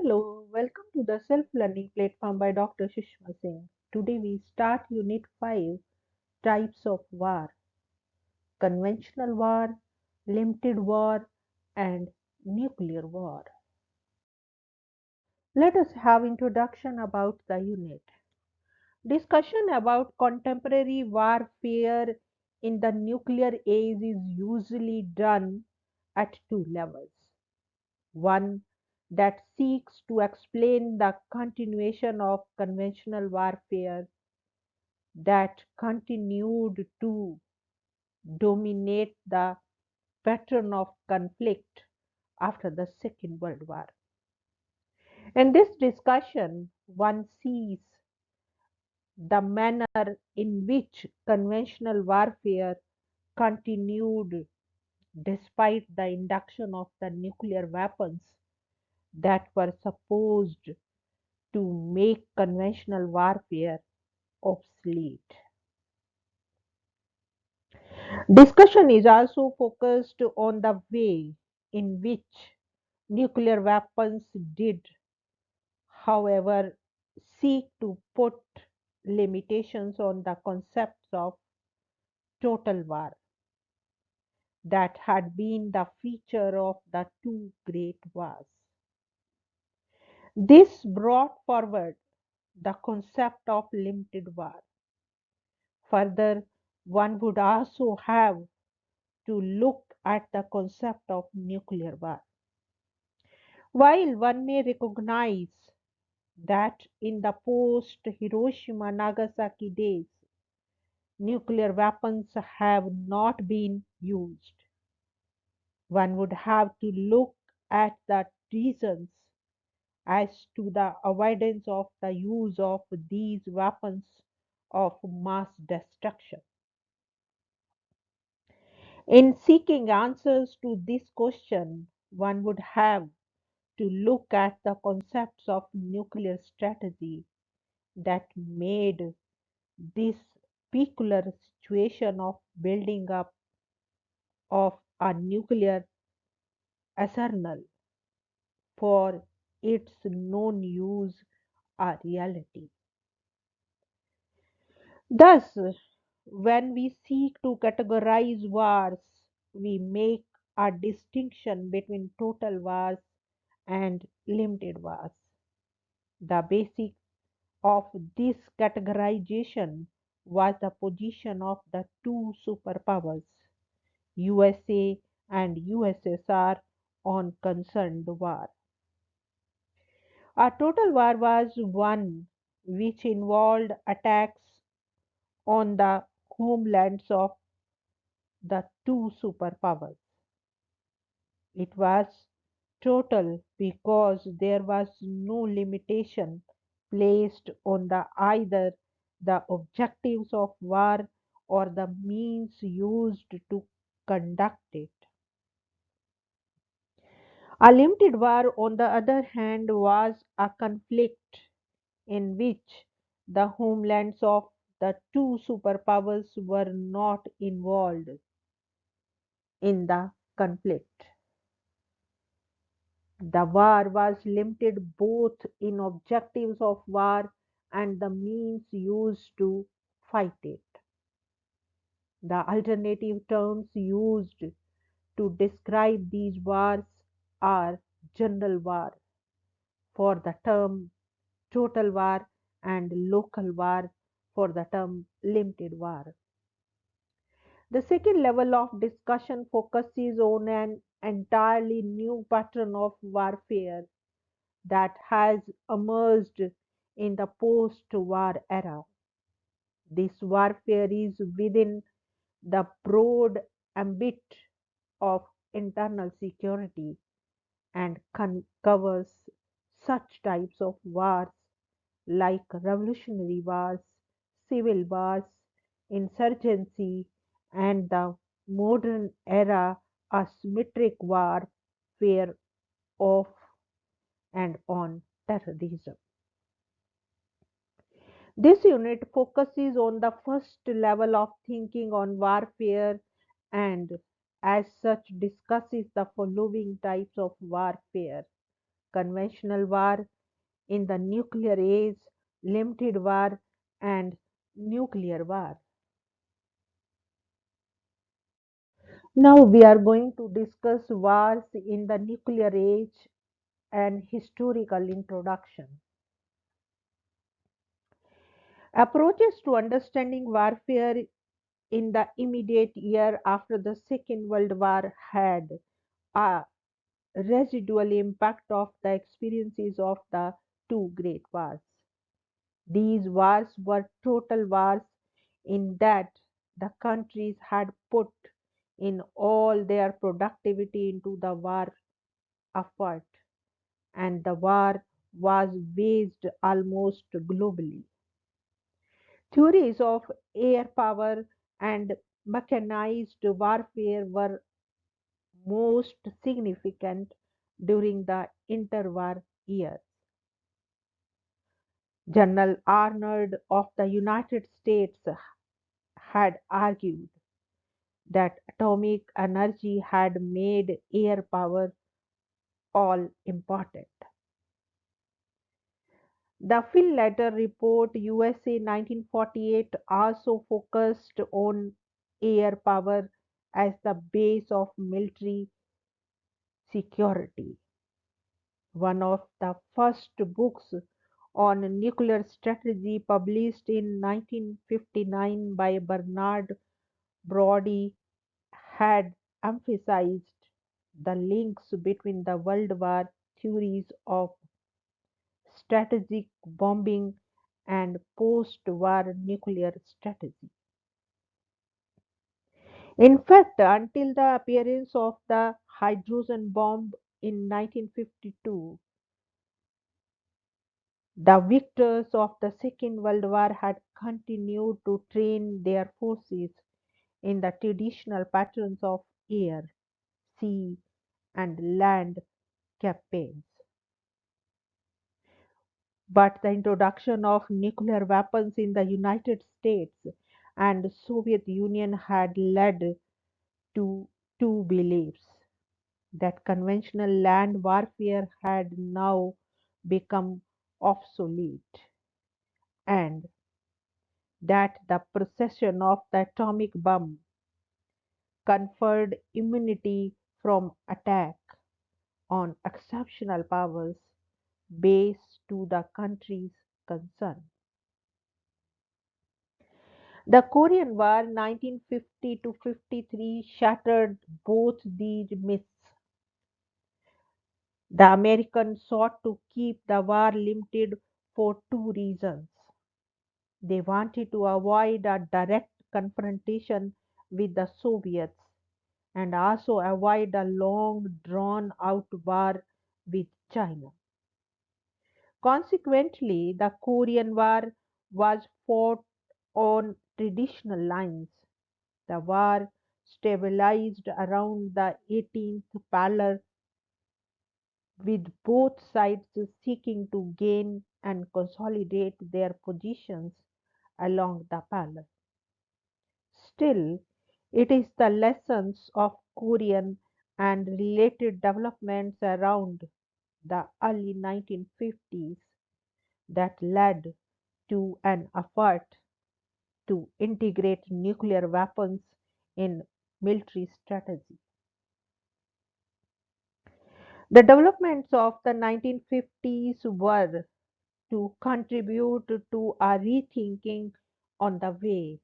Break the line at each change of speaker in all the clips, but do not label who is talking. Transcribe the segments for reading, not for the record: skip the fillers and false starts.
Hello, welcome to the self-learning platform by Dr. Sushma Singh. Today we start Unit 5, Types of War, Conventional War, Limited War, and Nuclear War. Let us have introduction about the unit. Discussion about contemporary warfare in the nuclear age is usually done at two levels. One that seeks to explain the continuation of conventional warfare that continued to dominate the pattern of conflict after the Second World War. In this discussion, one sees the manner in which conventional warfare continued despite the induction of the nuclear weapons that were supposed to make conventional warfare obsolete. Discussion is also focused on the way in which nuclear weapons did, however, seek to put limitations on the concepts of total war that had been the feature of the two great wars. This brought forward the concept of limited war. Further, one would also have to look at the concept of nuclear war. While one may recognize that in the post Hiroshima Nagasaki days, nuclear weapons have not been used, one would have to look at the reasons as to the avoidance of the use of these weapons of mass destruction. In seeking answers to this question, one would have to look at the concepts of nuclear strategy that made this peculiar situation of building up of a nuclear arsenal for its known use a reality. Thus, when we seek to categorize wars, we make a distinction between total wars and limited wars. The basis of this categorization was the position of the two superpowers, USA and USSR, on concerned war. A total war was one which involved attacks on the homelands of the two superpowers. It was total because there was no limitation placed on either the objectives of war or the means used to conduct it. A limited war, on the other hand, was a conflict in which the homelands of the two superpowers were not involved in the conflict. The war was limited both in objectives of war and the means used to fight it. The alternative terms used to describe these wars are general war for the term total war and local war for the term limited war. The second level of discussion focuses on an entirely new pattern of warfare that has emerged in the post war era. This warfare is within the broad ambit of internal security and covers such types of wars like revolutionary wars, civil wars, insurgency, and the modern era asymmetric warfare of and on terrorism. This unit focuses on the first level of thinking on warfare and, as such, discusses the following types of warfare: conventional war, in the nuclear age, limited war, and nuclear war. Now we are going to discuss wars in the nuclear age and historical introduction. Approaches to understanding warfare in the immediate year after the Second World War had a residual impact of the experiences of the two great wars. These wars were total wars in that the countries had put in all their productivity into the war effort, and the war was waged almost globally. Theories of air power and mechanized warfare were most significant during the interwar years. General Arnold of the United States had argued that atomic energy had made air power all important. The Finletter report USA 1948 also focused on air power as the base of military security. One of the first books on nuclear strategy, published in 1959 by Bernard Brodie, had emphasized the links between the World War theories of strategic bombing and post war nuclear strategy. In fact, until the appearance of the hydrogen bomb in 1952, the victors of the Second World War had continued to train their forces in the traditional patterns of air, sea, and land campaigns. But the introduction of nuclear weapons in the United States and Soviet Union had led to two beliefs: that conventional land warfare had now become obsolete, and that the possession of the atomic bomb conferred immunity from attack on exceptional powers based to the countries concerned. The Korean War 1950 to 53 shattered both these myths. The Americans sought to keep the war limited for two reasons. They wanted to avoid a direct confrontation with the Soviets and also avoid a long drawn out war with China. Consequently, the Korean War was fought on traditional lines. The war stabilized around the 18th parallel, with both sides seeking to gain and consolidate their positions along the parallel. Still, it is the lessons of Korean and related developments around the early 1950s that led to an effort to integrate nuclear weapons in military strategy. The developments of the 1950s were to contribute to a rethinking on the way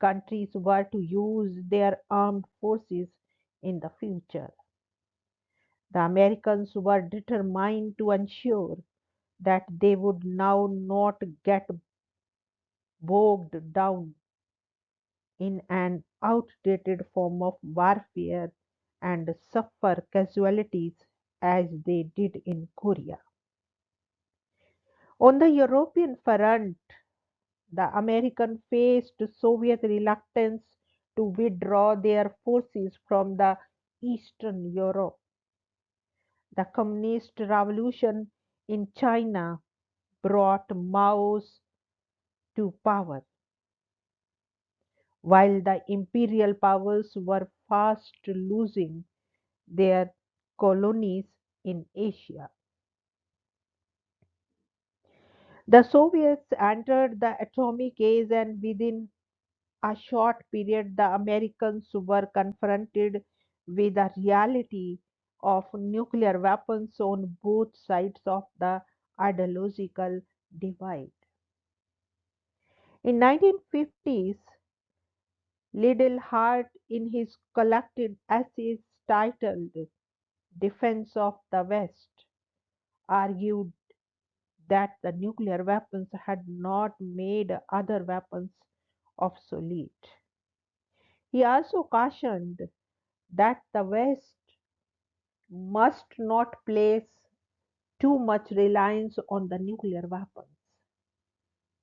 countries were to use their armed forces in the future. The Americans were determined to ensure that they would now not get bogged down in an outdated form of warfare and suffer casualties as they did in Korea. On the European front, the Americans faced Soviet reluctance to withdraw their forces from the Eastern Europe. The Communist Revolution in China brought Mao's to power, while the imperial powers were fast losing their colonies in Asia. The Soviets entered the atomic age, and within a short period, the Americans were confronted with the reality of nuclear weapons on both sides of the ideological divide. In 1950s, Liddell Hart, in his collected essays titled Defense of the West, argued that the nuclear weapons had not made other weapons obsolete. He also cautioned that the West must not place too much reliance on the nuclear weapons.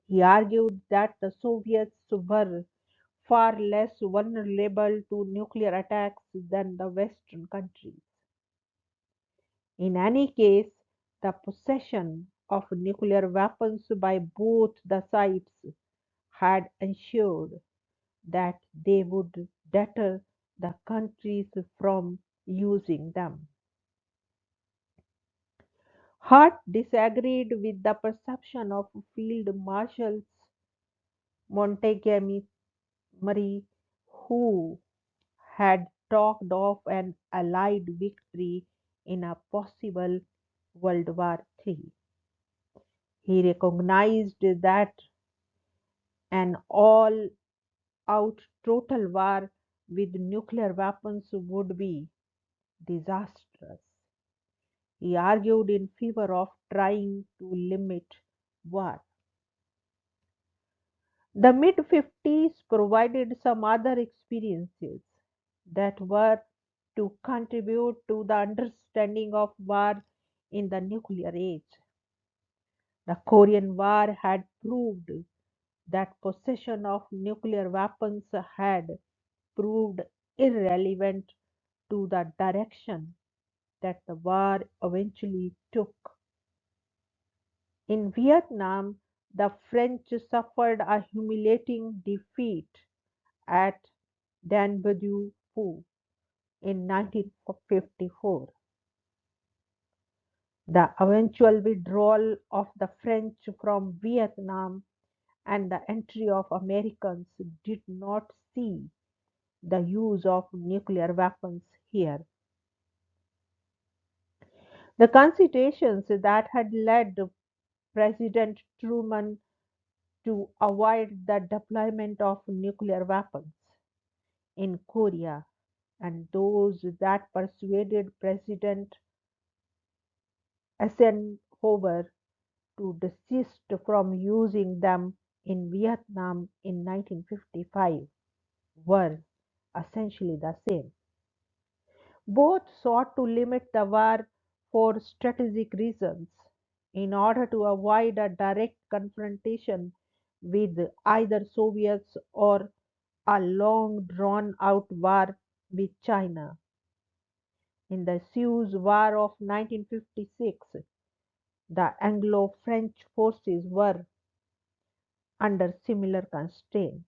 He argued that the Soviets were far less vulnerable to nuclear attacks than the Western countries. In any case, the possession of nuclear weapons by both the sides had ensured that they would deter the countries from using them. Hart disagreed with the perception of Field Marshals Montgomery, who had talked of an Allied victory in a possible World War III. He recognized that an all out total war with nuclear weapons would be disastrous. He argued in favor of trying to limit war. The mid 50s provided some other experiences that were to contribute to the understanding of war in the nuclear age. The Korean War had proved that possession of nuclear weapons had proved irrelevant to the direction that the war eventually took. In Vietnam, the French suffered a humiliating defeat at Dien Bien Phu in 1954. The eventual withdrawal of the French from Vietnam and the entry of Americans did not see the use of nuclear weapons here. The considerations that had led President Truman to avoid the deployment of nuclear weapons in Korea and those that persuaded President Eisenhower to desist from using them in Vietnam in 1955 were essentially the same. Both sought to limit the war for strategic reasons in order to avoid a direct confrontation with either Soviets or a long drawn out war with China. In the Suez War of 1956, the Anglo French forces were under similar constraints.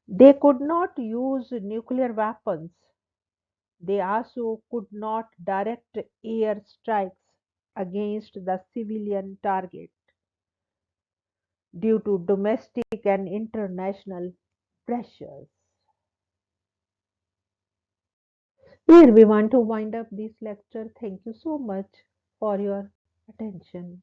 They could not use nuclear weapons. They also could not direct air strikes against the civilian target due to domestic and international pressures. Here we want to wind up this lecture. Thank you so much for your attention.